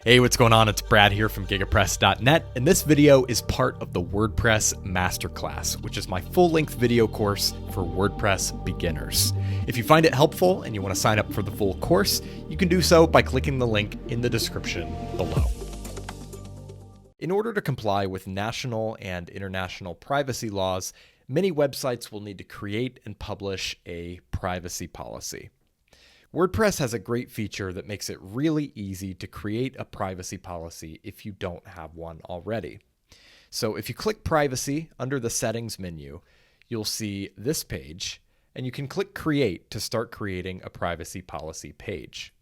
Hey, what's going on? It's Brad here from gigapress.net, and this video is part of the WordPress Masterclass, which is my full-length video course for WordPress beginners. If you find it helpful and you want to sign up for the full course, you can do so by clicking the link in the description below. In order to comply with national and international privacy laws, many websites will need to create and publish a privacy policy. WordPress has a great feature that makes it really easy to create a privacy policy if you don't have one already. So if you click Privacy under the Settings menu, you'll see this page, and you can click Create to start creating a privacy policy page.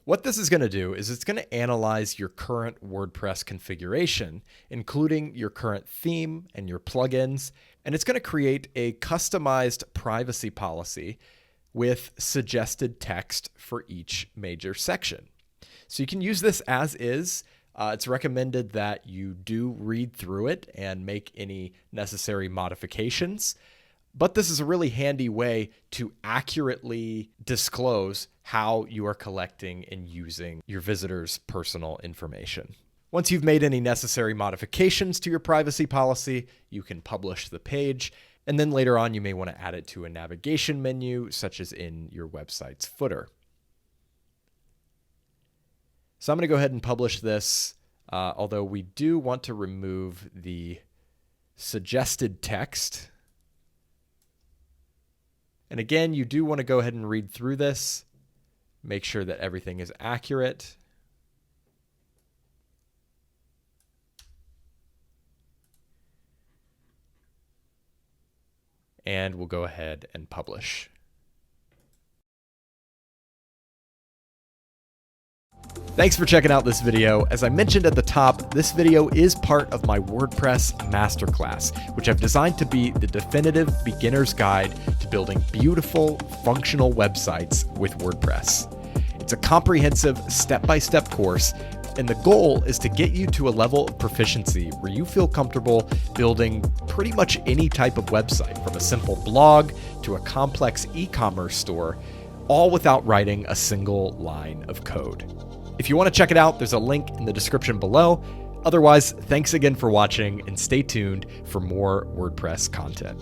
What this is going to do is it's going to analyze your current WordPress configuration, including your current theme and your plugins, and it's going to create a customized privacy policy with suggested text for each major section. So you can use this as is. It's recommended that you do read through it and make any necessary modifications. But this is a really handy way to accurately disclose how you are collecting and using your visitors' personal information. Once you've made any necessary modifications to your privacy policy, you can publish the page. And then later on, you may want to add it to a navigation menu, such as in your website's footer. So I'm going to go ahead and publish this, although we do want to remove the suggested text. And again, you do want to go ahead and read through this, make sure that everything is accurate. And we'll go ahead and publish. Thanks for checking out this video. As I mentioned at the top, this video is part of my WordPress Masterclass, which I've designed to be the definitive beginner's guide to building beautiful, functional websites with WordPress. It's a comprehensive step-by-step course, and the goal is to get you to a level of proficiency where you feel comfortable building pretty much any type of website, from a simple blog to a complex e-commerce store, all without writing a single line of code. If you want to check it out, there's a link in the description below. Otherwise, thanks again for watching, and stay tuned for more WordPress content.